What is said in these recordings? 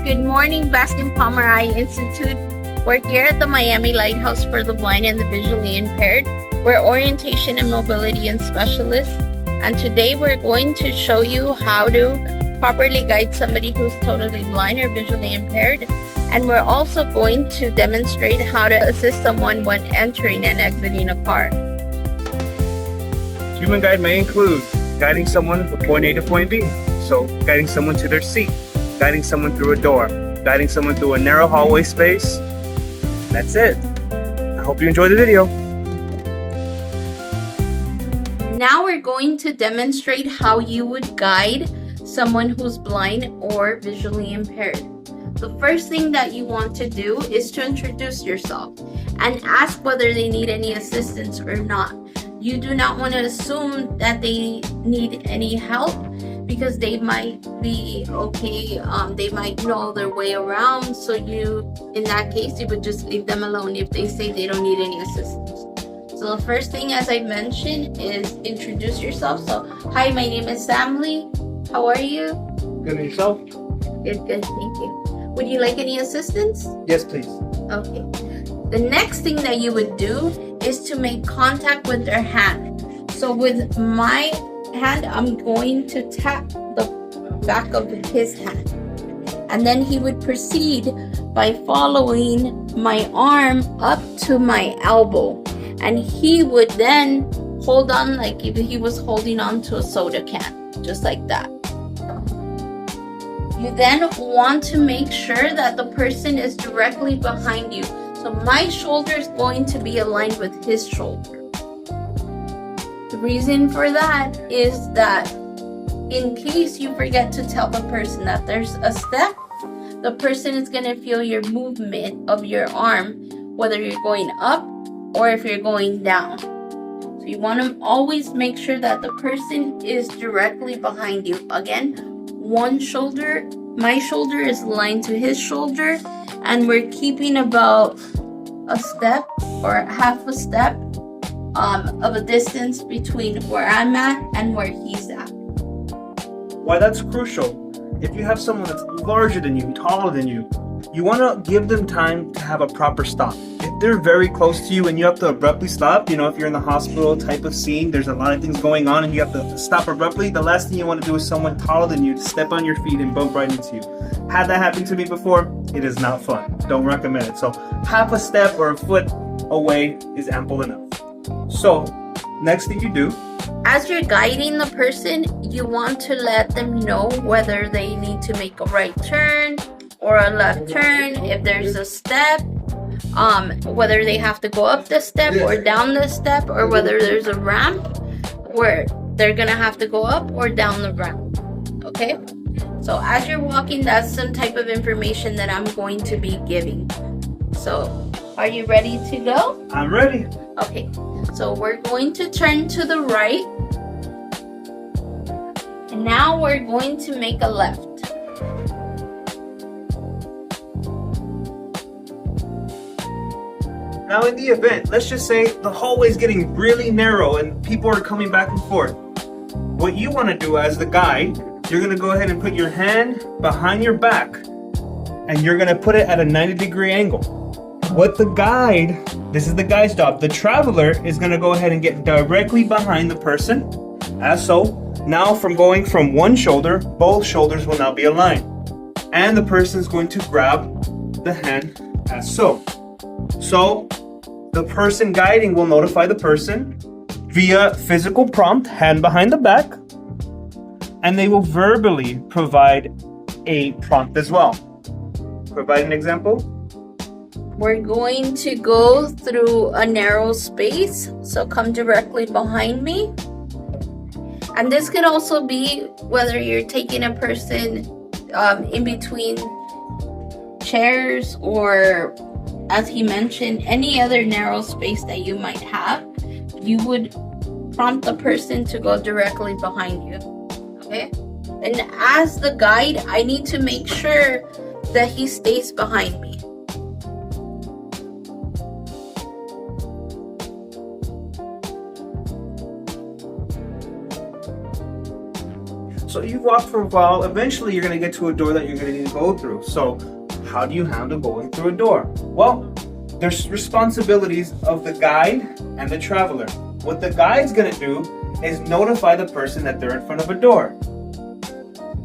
Good morning, Baskin Palmer Eye Institute. We're here at the Miami Lighthouse for the blind and the visually impaired. We're orientation and mobility and specialists. And today we're going to show you how to properly guide somebody who's totally blind or visually impaired. And we're also going to demonstrate how to assist someone when entering and exiting a car. Human guide may include guiding someone from point A to point B. So guiding someone to their seat, guiding someone through a door, guiding someone through a narrow hallway space. That's it. I hope you enjoyed the video. Now we're going to demonstrate how you would guide someone who's blind or visually impaired. The first thing that you want to do is to introduce yourself and ask whether they need any assistance or not. You do not want to assume that they need any help because they might be okay, they might know their way around. So in that case, you would just leave them alone if they say they don't need any assistance. So the first thing, as I mentioned, is introduce yourself. So, hi, my name is Sam Lee. How are you? Good, and yourself? Good, thank you. Would you like any assistance? Yes, please. Okay. The next thing that you would do is to make contact with their hand. So with my hand, I'm going to tap the back of his hand. And then he would proceed by following my arm up to my elbow. And he would then hold on like if he was holding on to a soda can, just like that. You then want to make sure that the person is directly behind you. So my shoulder is going to be aligned with his shoulder. The reason for that is that in case you forget to tell the person that there's a step, the person is going to feel your movement of your arm, whether you're going up or if you're going down. So you want to always make sure that the person is directly behind you. Again, one shoulder, my shoulder is aligned to his shoulder, and we're keeping about a step or half a step of a distance between where I'm at and where he's at. Why that's crucial. If you have someone that's larger than you, taller than you, you want to give them time to have a proper stop. If they're very close to you and you have to abruptly stop, if you're in the hospital type of scene, there's a lot of things going on and you have to stop abruptly, the last thing you want to do is someone taller than you to step on your feet and bump right into you. Had that happen to me before, it is not fun. Don't recommend it. So half a step or a foot away is ample enough. So next thing you do, as you're guiding the person, you want to let them know whether they need to make a right turn or a left turn, if there's a step, whether they have to go up the step or down the step, or whether there's a ramp where they're gonna have to go up or down the ramp. Okay? So as you're walking, that's some type of information that I'm going to be giving. So are you ready to go? I'm ready. Okay, so we're going to turn to the right. And now we're going to make a left. Now in the event, let's just say the hallway is getting really narrow and people are coming back and forth. What you want to do as the guide, you're going to go ahead and put your hand behind your back and you're going to put it at a 90-degree angle. What the guide, this is the guide's job, the traveler is going to go ahead and get directly behind the person, as so. Now from going from one shoulder, both shoulders will now be aligned. And the person is going to grab the hand as so. So the person guiding will notify the person via physical prompt, hand behind the back, and they will verbally provide a prompt as well. Provide an example. We're going to go through a narrow space, so come directly behind me. And this could also be whether you're taking a person in between chairs or, as he mentioned, any other narrow space that you might have. You would prompt the person to go directly behind you. Okay? And as the guide, I need to make sure that he stays behind me. So you've walked for a while. Eventually, you're going to get to a door that you're going to need to go through. So how do you handle going through a door? Well, there's responsibilities of the guide and the traveler. What the guide's going to do is notify the person that they're in front of a door.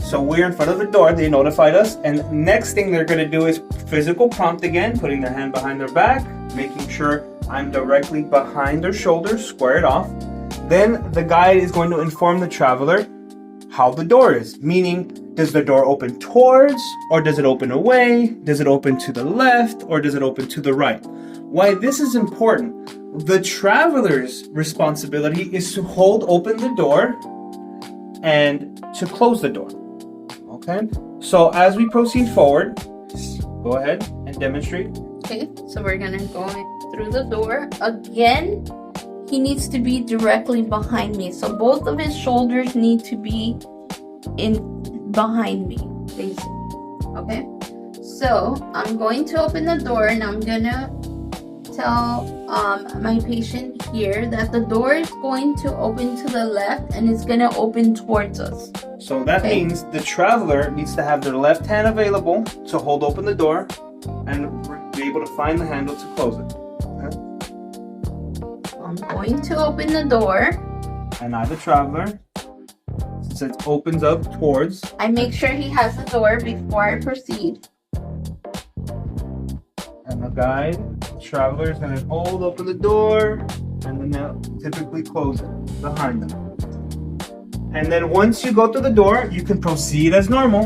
So we're in front of the door, they notified us, and next thing they're going to do is physical prompt again, putting their hand behind their back, making sure I'm directly behind their shoulders, square it off. Then the guide is going to inform the traveler how the door is, meaning does the door open towards, or does it open away? Does it open to the left, or does it open to the right? Why this is important, the traveler's responsibility is to hold open the door and to close the door. Okay, so as we proceed forward, go ahead and demonstrate. Okay, so we're gonna go through the door. Again, he needs to be directly behind me. So both of his shoulders need to be behind me, basically. Okay, so I'm going to open the door and I'm gonna tell my patient here that the door is going to open to the left and it's gonna open towards us. So that means the traveler needs to have their left hand available to hold open the door and be able to find the handle to close it. Okay? I'm going to open the door. And I, the traveler, since it opens up towards, I make sure he has the door before I proceed. And the guide, the traveler, is going to hold open the door and then they'll typically close it behind them. And then once you go through the door, you can proceed as normal.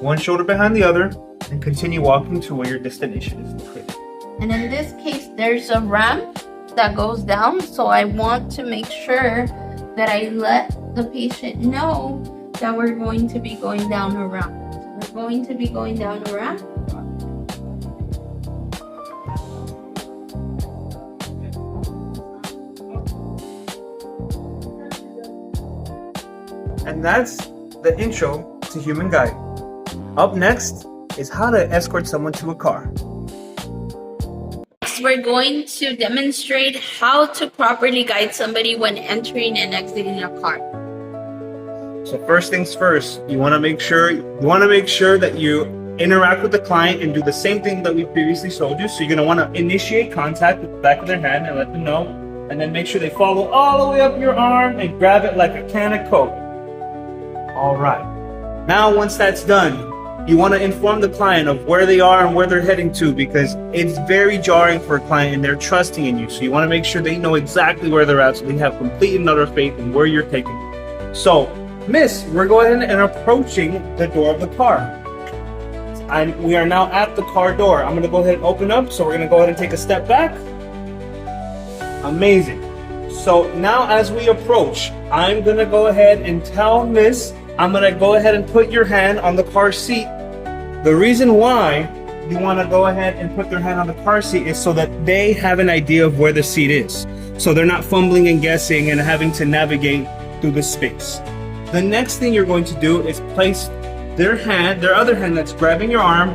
One shoulder behind the other and continue walking to where your destination is located. And in this case, there's a ramp that goes down. So I want to make sure that I let the patient know that we're going to be going down a ramp. So we're going to be going down a ramp. And that's the intro to Human Guide. Up next is how to escort someone to a car. Next, we're going to demonstrate how to properly guide somebody when entering and exiting a car. So first things first, you want to make sure that you interact with the client and do the same thing that we previously showed you. So you're going to want to initiate contact with the back of their hand and let them know, and then make sure they follow all the way up your arm and grab it like a can of Coke. All right. Now, once that's done, you want to inform the client of where they are and where they're heading to, because it's very jarring for a client and they're trusting in you. So you want to make sure they know exactly where they're at so they have complete and utter faith in where you're taking them. So, Miss, we're going and approaching the door of the car. And we are now at the car door. I'm going to go ahead and open up. So we're going to go ahead and take a step back. Amazing. So now as we approach, I'm going to go ahead and tell Miss, I'm going to go ahead and put your hand on the car seat. The reason why you want to go ahead and put their hand on the car seat is so that they have an idea of where the seat is. So they're not fumbling and guessing and having to navigate through the space. The next thing you're going to do is place their other hand that's grabbing your arm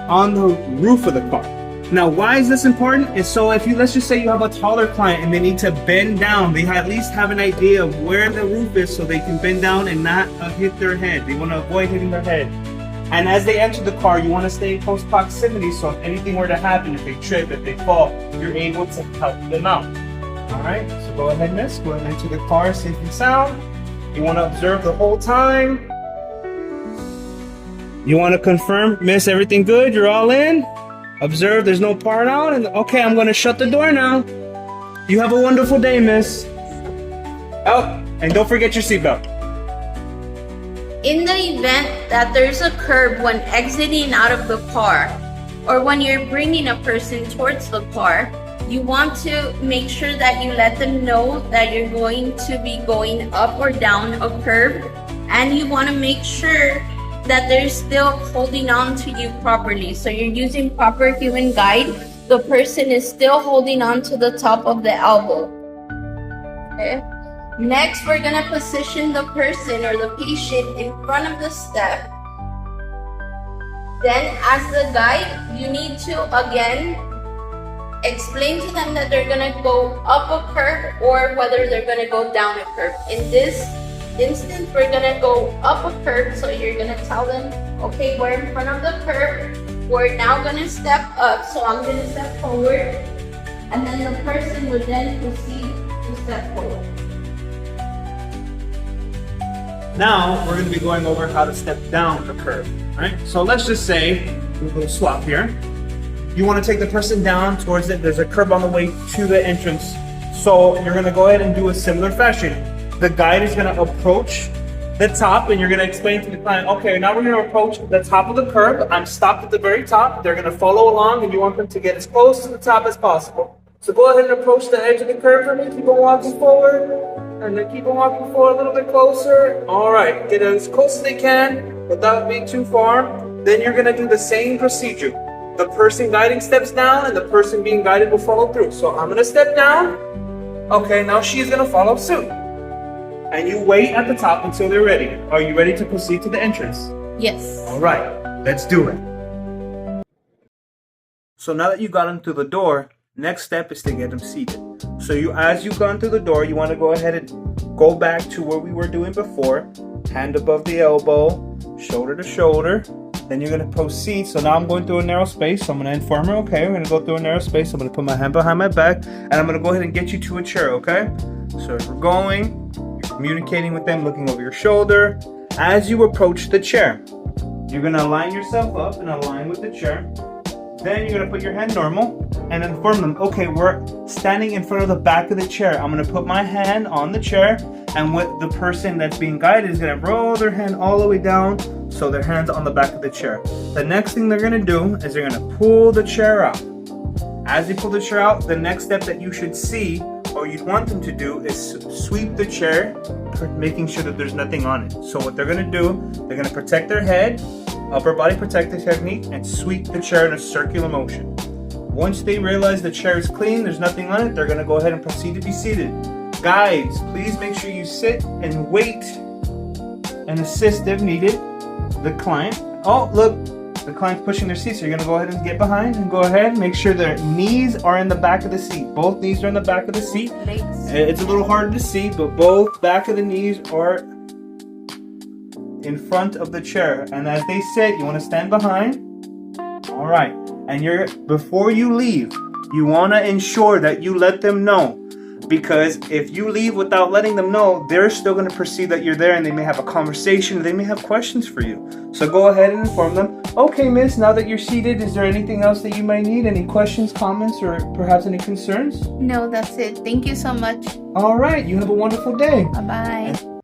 on the roof of the car. Now, why is this important? Is so if let's just say you have a taller client and they need to bend down, they at least have an idea of where the roof is so they can bend down and not hit their head. They want to avoid hitting their head. And as they enter the car, you want to stay in close proximity so if anything were to happen, if they trip, if they fall, you're able to help them out. All right, so go ahead, Miss. Go ahead into the car safe and sound. You want to observe the whole time. You want to confirm, Miss, everything good? You're all in? Observe, there's no part out. And okay, I'm going to shut the door now. You have a wonderful day, Miss. Oh, and don't forget your seatbelt. In the event that there's a curb when exiting out of the car, or when you're bringing a person towards the car, you want to make sure that you let them know that you're going to be going up or down a curb, and you want to make sure that they're still holding on to you properly. So you're using proper human guide. The person is still holding on to the top of the elbow. Okay. Next, we're gonna position the person or the patient in front of the step. Then, as the guide, you need to again explain to them that they're gonna go up a curb or whether they're gonna go down a curb. In this instance, we're gonna go up a curb. So you're gonna tell them, okay, we're in front of the curb. We're now gonna step up. So I'm gonna step forward, and then the person would then proceed to step forward. Now we're going to be going over how to step down the curb, right? So let's just say we'll swap here. You want to take the person down towards it. There's a curb on the way to the entrance. So you're going to go ahead and do a similar fashion. The guide is going to approach the top, and you're going to explain to the client, okay, now we're going to approach the top of the curb. I'm stopped at the very top. They're going to follow along, and you want them to get as close to the top as possible. So go ahead and approach the edge of the curb for me. Keep on walking forward. And then keep on walking forward a little bit closer. All right, get as close as they can without being too far. Then you're gonna do the same procedure. The person guiding steps down, and the person being guided will follow through. So I'm gonna step down. Okay, now she's gonna follow suit. And you wait at the top until they're ready. Are you ready to proceed to the entrance? Yes. All right, let's do it. So now that you got them through the door, next step is to get them seated. So as you've gone through the door, you want to go ahead and go back to what we were doing before. Hand above the elbow, shoulder to shoulder. Then you're going to proceed. So now I'm going through a narrow space. So I'm going to inform her, okay, we're going to go through a narrow space. I'm going to put my hand behind my back, and I'm going to go ahead and get you to a chair, okay? So as we're going, you're communicating with them, looking over your shoulder. As you approach the chair, you're going to align yourself up and align with the chair. Then you're going to put your hand normal and inform them, okay, we're standing in front of the back of the chair. I'm going to put my hand on the chair, and what the person that's being guided is going to roll their hand all the way down, so their hand's on the back of the chair. The next thing they're going to do is they're going to pull the chair out. As they pull the chair out, the next step that you should see, or you'd want them to do, is sweep the chair, making sure that there's nothing on it. So what they're going to do, they're going to protect their head, upper body protective technique, and sweep the chair in a circular motion. Once they realize the chair is clean, there's nothing on it, they're going to go ahead and proceed to be seated. Guides, please make sure you sit and wait and assist if needed the client. Oh, look, the client's pushing their seat, so you're going to go ahead and get behind and go ahead and make sure their knees are in the back of the seat. Both knees are in the back of the seat. It's a little harder to see, but both back of the knees are in front of the chair. And as they sit, you want to stand behind. All right. And before you leave, you want to ensure that you let them know, because if you leave without letting them know, they're still going to perceive that you're there, and they may have a conversation, or they may have questions for you. So go ahead and inform them, okay, miss, now that you're seated, is there anything else that you might need? Any questions, comments, or perhaps any concerns? No, that's it. Thank you so much. All right. You have a wonderful day. Bye-bye.